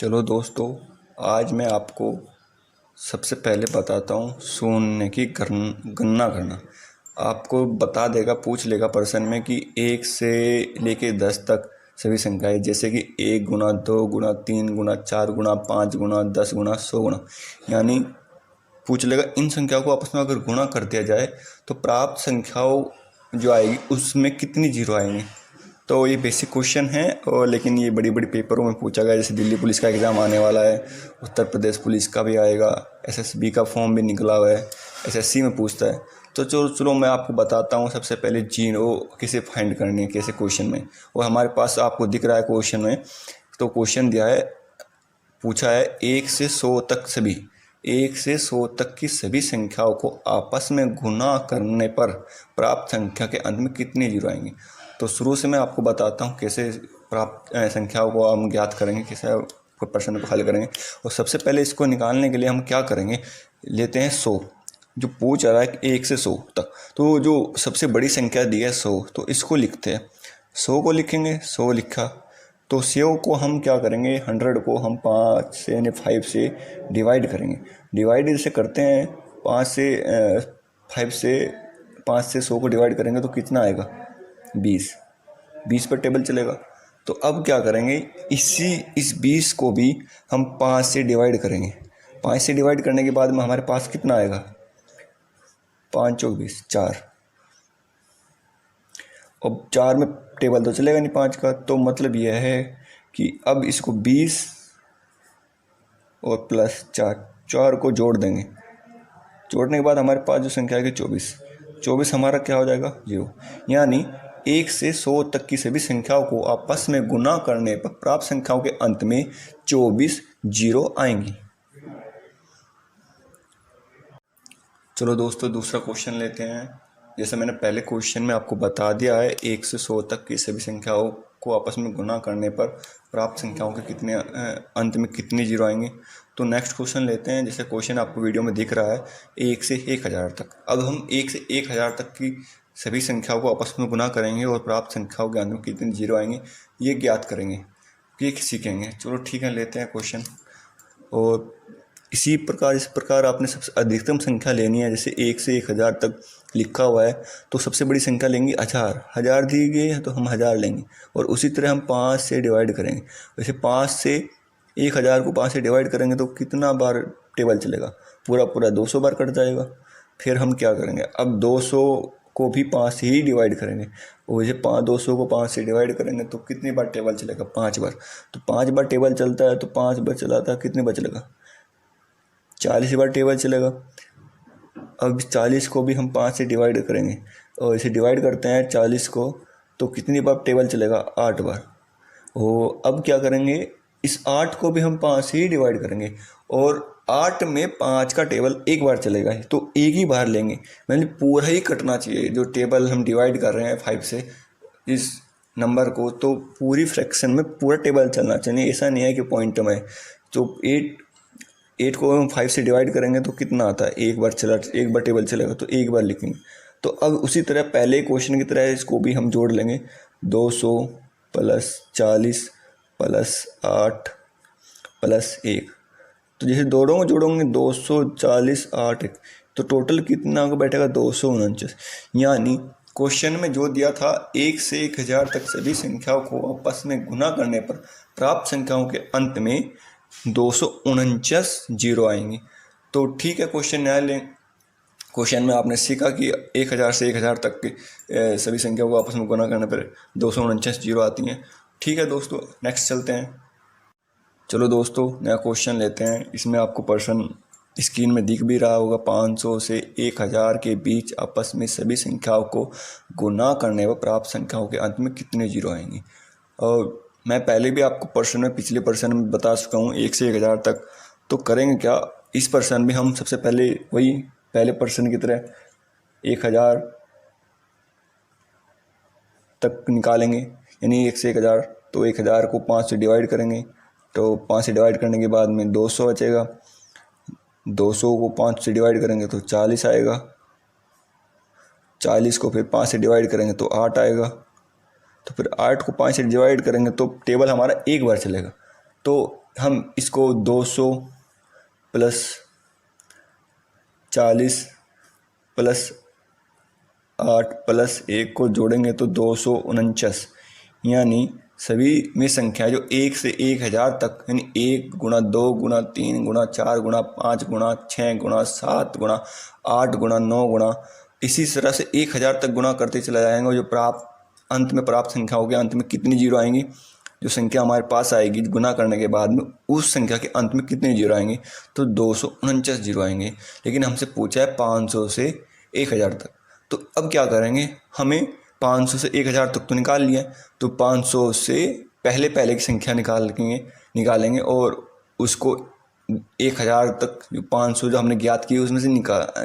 चलो दोस्तों, आज मैं आपको सबसे पहले बताता हूँ शून्य की गणना करना। आपको बता देगा, पूछ लेगा प्रश्न में कि 1 से लेके 10 तक सभी संख्याएं, जैसे कि 1 गुना 2 गुना 3 गुना 4 गुना 5 गुना 10 गुना 100 गुना, यानी पूछ लेगा इन संख्याओं को आपस में अगर गुणा कर दिया जाए तो प्राप्त संख्याओं जो आएगी उसमें कितनी जीरो आएंगे। तो ये बेसिक क्वेश्चन है, और लेकिन ये बड़ी बड़ी पेपरों में पूछा गया, जैसे दिल्ली पुलिस का एग्ज़ाम आने वाला है, उत्तर प्रदेश पुलिस का भी आएगा, एसएसबी का फॉर्म भी निकला हुआ है, एसएससी में पूछता है। तो चलो मैं आपको बताता हूँ सबसे पहले जीरो कैसे फाइंड करनी है, कैसे क्वेश्चन में। वो हमारे पास आपको दिख रहा है क्वेश्चन में। तो क्वेश्चन दिया है, पूछा है 1 से 100 तक सभी 1 से 100 तक की सभी संख्याओं को आपस में गुणा करने पर प्राप्त संख्या के अंत में कितने जीरो आएंगे। तो शुरू से मैं आपको बताता हूँ कैसे प्राप्त संख्याओं को हम ज्ञात करेंगे, कैसे प्रश्न को हल करेंगे। और सबसे पहले इसको निकालने के लिए हम क्या करेंगे, लेते हैं 100। जो पूछ रहा है 1 से 100 तक, तो जो सबसे बड़ी संख्या दी है 100, तो इसको लिखते हैं। 100 को लिखेंगे, 100 लिखा। तो 100 को हम क्या करेंगे, 100 को हम 5 से यानी 5 से डिवाइड करेंगे। डिवाइड जैसे करते हैं 5 से 5 से 100 को डिवाइड करेंगे तो कितना आएगा, 20 पर टेबल चलेगा। तो अब क्या करेंगे, इस 20 को भी हम 5 से डिवाइड करेंगे। 5 से डिवाइड करने के बाद में हमारे पास कितना आएगा, 5 चौक 20, 4। अब 4 में टेबल तो चलेगा नहीं 5 का, तो मतलब यह है कि अब इसको 20 और प्लस 4 को जोड़ देंगे। जोड़ने के बाद हमारे पास जो संख्या आएगी 24 हमारा क्या हो जाएगा, 0। यानी 1 से 100 तक की सभी संख्याओं को आपस में गुना करने पर प्राप्त संख्याओं के अंत में 24 जीरो आएंगी। चलो दोस्तों, दूसरा क्वेश्चन लेते हैं। जैसे मैंने पहले क्वेश्चन में आपको बता दिया है, 1 से 100 तक की सभी संख्याओं को आपस में गुना करने पर प्राप्त संख्याओं के कितने अंत में कितने जीरो आएंगे। तो नेक्स्ट क्वेश्चन लेते हैं। जैसे क्वेश्चन आपको वीडियो में दिख रहा है 1 से 1000 तक। अब हम 1 से 1000 तक की सभी संख्याओं को आपस में गुना करेंगे और प्राप्त संख्याओं के अंत में कितने जीरो आएंगे ये ज्ञात करेंगे, ये सीखेंगे। चलो ठीक है, लेते हैं क्वेश्चन। और इस प्रकार आपने सबसे अधिकतम संख्या लेनी है। जैसे 1 से 1000 तक लिखा हुआ है, तो सबसे बड़ी संख्या लेंगे 1000 दी गई है तो हम 1000 लेंगे। और उसी तरह हम 5 से डिवाइड करेंगे। वैसे 5 से 1000 को 5 से डिवाइड करेंगे तो कितना बार टेबल चलेगा, पूरा 200 बार कट जाएगा। फिर हम क्या करेंगे, अब 200 को भी 5 से ही डिवाइड करेंगे। और वैसे 200 को 5 से डिवाइड करेंगे तो कितनी बार टेबल चलेगा, 5 बार। तो 5 बार टेबल चलता है तो 5 बार चलाता है, कितने बार चलेगा, 40 बार टेबल चलेगा। अब 40 को भी हम 5 से डिवाइड करेंगे, और इसे डिवाइड करते हैं 40 को, तो कितनी बार टेबल चलेगा, 8 बार। और अब क्या करेंगे, इस 8 को भी हम 5 से ही डिवाइड करेंगे, और 8 में 5 का टेबल एक बार चलेगा, तो एक ही बार लेंगे। मतलब पूरा ही कटना चाहिए। जो टेबल हम डिवाइड कर रहे हैं 5 से इस नंबर को, तो पूरी फ्रैक्शन में पूरा टेबल चलना चाहिए। ऐसा नहीं है कि पॉइंट में। तो 8 को हम 5 से डिवाइड करेंगे तो कितना आता है, एक बार टेबल चलेगा तो एक बार लिखेंगे। तो अब उसी तरह पहले क्वेश्चन की तरह इसको भी हम जोड़ लेंगे। 200 प्लस 40 प्लस 8 प्लस 1। तो जैसे दोनों जोड़ोगे 240 8 1, तो टोटल कितना को बैठेगा, 249। यानी क्वेश्चन में जो दिया था 1 से 1000 तक सभी संख्याओं को आपस में गुना करने पर प्राप्त संख्याओं के अंत में 249 जीरो आएंगे। तो ठीक है, क्वेश्चन नया लें। क्वेश्चन में आपने सीखा कि 1000 से 1000 तक के सभी संख्याओं को आपस में गुना करने पर 249 जीरो आती हैं। ठीक है दोस्तों, नेक्स्ट चलते हैं। चलो दोस्तों, नया क्वेश्चन लेते हैं। इसमें आपको प्रश्न स्क्रीन में दिख भी रहा होगा। 500 से 1000 के बीच आपस में सभी संख्याओं को गुना करने पर प्राप्त संख्याओं के अंत में कितने जीरो आएंगे। और मैं पहले भी आपको प्रश्न में, पिछले प्रश्न में बता चुका हूँ 1 से 1000 तक। तो करेंगे क्या, इस प्रश्न में हम सबसे पहले वही पहले प्रश्न की तरह 1000 तक निकालेंगे। यानी 1 से 1000, तो 1000 को 5 से डिवाइड करेंगे, तो 5 से डिवाइड करने के बाद में 200 बचेगा। 200 को 5 से डिवाइड करेंगे तो 40 आएगा। 40 को फिर 5 से डिवाइड करेंगे तो 8 आएगा। तो फिर 8 को 5 से डिवाइड करेंगे तो टेबल हमारा एक बार चलेगा। तो हम इसको 200 प्लस 40 प्लस 8 प्लस 1 को जोड़ेंगे तो 249, यानी सभी में संख्या जो 1 से 1000 तक, यानी 1 गुणा 2 गुणा 3 गुणा 4 गुणा 5 गुणा 6 गुणा 7 गुणा 8 गुणा 9 गुणा, इसी तरह से 1000 तक गुणा करते चला जाएंगे। और जो अंत में प्राप्त संख्या होगी, अंत में कितनी जीरो आएंगी, जो संख्या हमारे पास आएगी गुना करने के बाद में, उस संख्या के अंत में कितने जीरो आएंगे, तो 249 जीरो आएंगे। लेकिन हमसे पूछा है 500 से 1000 तक, तो अब क्या करेंगे, हमें 500 से 1000 तक तो निकाल लिया, तो 500 से पहले की संख्या निकालेंगे और उसको 1000 तक, जो 500 जो हमने ज्ञात की उसमें से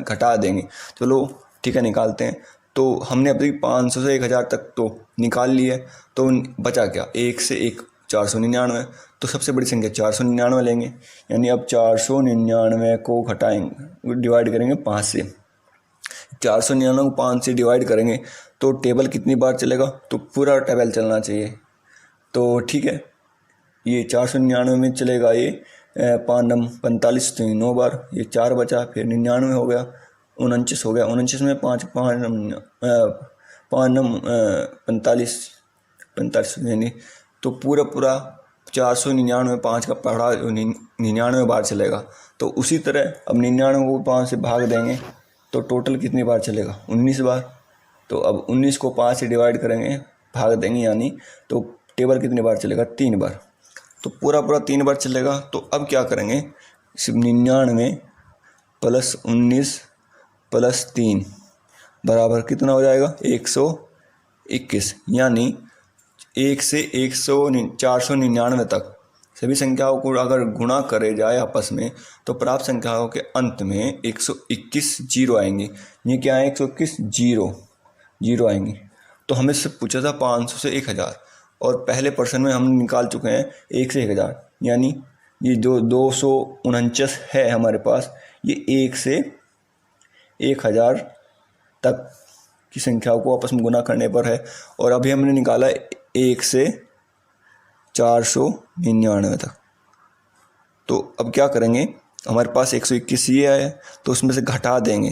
घटा देंगे। चलो ठीक है, निकालते हैं। तो हमने अभी 500 से 1000 तक तो निकाल लिया, तो बचा क्या, 1 से 1 499, तो सबसे बड़ी संख्या 499 लेंगे। यानी अब 499 को घटाएंगे, डिवाइड करेंगे 5 से। 499 को 5 से डिवाइड करेंगे तो टेबल कितनी बार चलेगा, तो पूरा टेबल चलना चाहिए। तो ठीक है, ये 499 में चलेगा, ये 5 नम 45 तो 9 बार, ये 4 बचा, फिर 99 हो गया, 49 हो गया, 49 में 5 नम 45 यानी, तो पूरा 499 5 का पढ़ा 99 बार चलेगा। तो उसी तरह अब 99 को 5 से भाग देंगे तो टोटल कितनी बार चलेगा, 19 बार। तो अब 19 को 5 से डिवाइड करेंगे, भाग देंगे, यानी तो टेबल कितनी बार चलेगा, 3 बार। तो पूरा 3 बार चलेगा। तो अब क्या करेंगे, 99 प्लस 19 प्लस 3 बराबर कितना हो जाएगा, 121। यानी 1 से 499 तक सभी संख्याओं को अगर गुणा करे जाए आपस में, तो प्राप्त संख्याओं के अंत में 121 जीरो आएंगे। ये क्या है, 121 जीरो आएंगे। तो हमें से पूछा था 500 से 1000, और पहले प्रश्न में हम निकाल चुके हैं 1 से 1000, यानी ये जो 249 है हमारे पास, ये 1 से 1000 तक की संख्याओं को आपस में गुना करने पर है। और अभी हमने निकाला 1 से 499 तक। तो अब क्या करेंगे, हमारे पास 121 ये है, तो उसमें से घटा देंगे।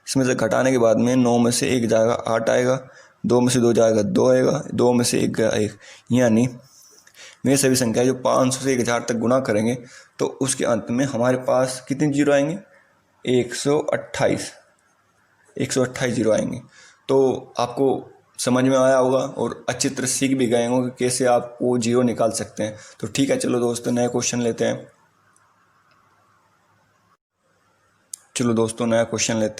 इसमें से घटाने के बाद में 9 में से 1 जाएगा 8 आएगा, 2 में से 2 जाएगा 2 आएगा, 2 में से 1 गया 1। यानी वे सभी संख्या जो 500 से 1000 तक गुना करेंगे तो उसके अंत में हमारे पास कितने जीरो आएंगे, 128 जीरो आएंगे। तो आपको समझ में आया होगा और अच्छी तरह सीख भी गए होंगे कि कैसे आप वो जीरो निकाल सकते हैं। तो ठीक है, चलो दोस्तों नया क्वेश्चन लेते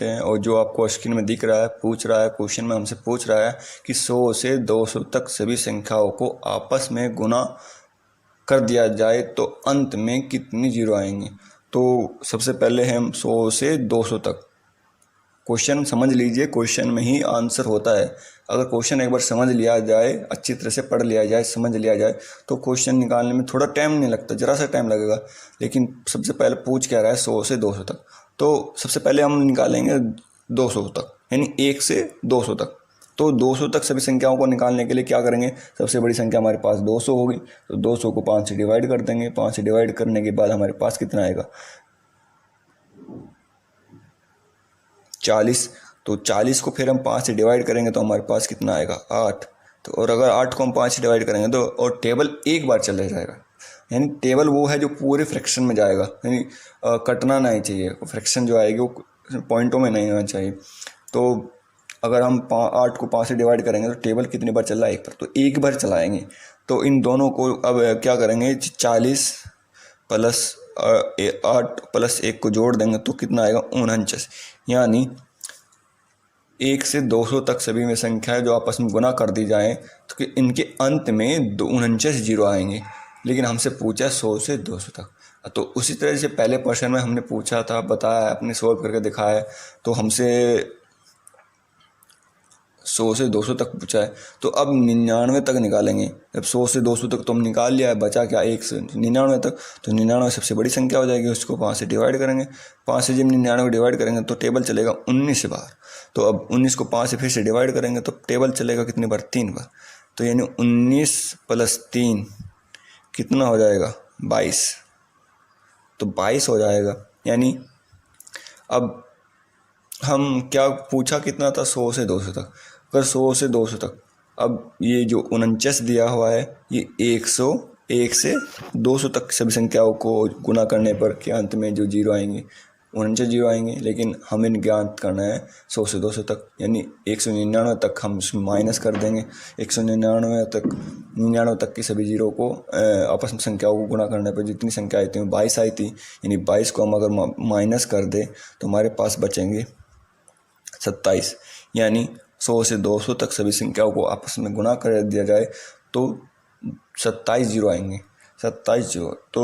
हैं। और जो आपको स्क्रीन में दिख रहा है, क्वेश्चन में हमसे पूछ रहा है कि 100 से 200 तक सभी संख्याओं को आपस में गुना कर दिया जाए तो अंत में कितनी जीरो आएंगे। तो सबसे पहले हम 100 से 200 तक, क्वेश्चन समझ लीजिए, क्वेश्चन में ही आंसर होता है। अगर क्वेश्चन एक बार समझ लिया जाए, अच्छी तरह से पढ़ लिया जाए, समझ लिया जाए, तो क्वेश्चन निकालने में थोड़ा टाइम नहीं लगता, ज़रा सा टाइम लगेगा। लेकिन सबसे पहले पूछ क्या रहा है, 100 से 200 तक। तो सबसे पहले हम निकालेंगे 200 तक, यानी 1 से 200 तक। तो 200 तक सभी संख्याओं को निकालने के लिए क्या करेंगे, सबसे बड़ी संख्या हमारे पास 200 होगी, तो 200 को 5 से डिवाइड कर देंगे। 5 से डिवाइड करने के बाद हमारे पास कितना आएगा, 40। तो 40 को फिर हम 5 से डिवाइड करेंगे तो हमारे पास कितना आएगा, 8। तो और अगर 8 को हम 5 से डिवाइड करेंगे तो, और टेबल एक बार चला जाएगा, यानी टेबल वो है जो पूरे फ्रैक्शन में जाएगा, यानी कटना नहीं चाहिए, फ्रैक्शन जो आएगी वो पॉइंटों में नहीं होना चाहिए। तो अगर हम 8 को 5 से डिवाइड करेंगे तो टेबल कितनी बार चल रहा है, एक बार, तो एक बार चलाएंगे। तो इन दोनों को अब क्या करेंगे, 40 प्लस 8 प्लस 1 को जोड़ देंगे तो कितना आएगा, 49। यानी 1 से 200 तक सभी में संख्याएं जो आपस में गुना कर दी जाएं तो इनके अंत में 49 जीरो आएंगे। लेकिन हमसे पूछा 100 से 200 तक। तो उसी तरह से पहले क्वेश्चन में हमने पूछा था, बताया, अपने सॉल्व करके दिखाया है। तो हमसे 100 से 200 तक पूछा है, तो अब 99 तक निकालेंगे। जब 100 से 200 तक तो हम निकाल लिया है, बचा क्या, 1 से 99 तक। तो 99 सबसे बड़ी संख्या हो जाएगी, उसको 5 से डिवाइड करेंगे। 5 से जब 99 को डिवाइड करेंगे तो टेबल चलेगा 19 बार। तो अब 19 को 5 से फिर से डिवाइड करेंगे तो टेबल चलेगा कितनी बार, 3 बार। तो यानी 19 प्लस 3 कितना हो जाएगा, 22। तो 22 हो जाएगा। यानी अब हम क्या पूछा कितना था, 100 से 200 तक। अगर 100 से 200 तक, अब ये जो 49 दिया हुआ है ये 101 से 200 तक सभी संख्याओं को गुना करने पर के अंत में जो जीरो आएंगे 49 जीरो आएंगे। लेकिन हमें ज्ञात करना है 100 से 200 तक, यानी 199 तक हम उसमें माइनस कर देंगे। 199 तक की सभी जीरो को आपस में संख्याओं को गुना करने पर जितनी संख्या आई थी 22 आई थी, यानी 22 को हम अगर माइनस कर दें तो हमारे पास बचेंगे 27। यानी 100 से 200 तक सभी संख्याओं को आपस में गुना कर दिया जाए तो 27 जीरो आएंगे। 27 जीरो। तो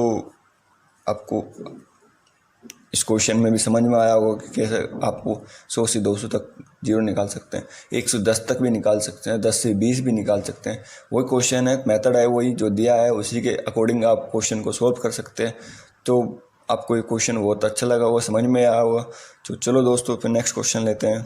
आपको इस क्वेश्चन में भी समझ में आया होगा कि कैसे आपको 100 से 200 तक जीरो निकाल सकते हैं, 110 तक भी निकाल सकते हैं, 10 से 20 भी निकाल सकते हैं। वही क्वेश्चन है, मेथड है वही जो दिया है, उसी के अकॉर्डिंग आप क्वेश्चन को सॉल्व कर सकते हैं। तो आपको ये क्वेश्चन बहुत अच्छा लगा होगा, समझ में आया होगा। तो चलो दोस्तों फिर नेक्स्ट क्वेश्चन लेते हैं।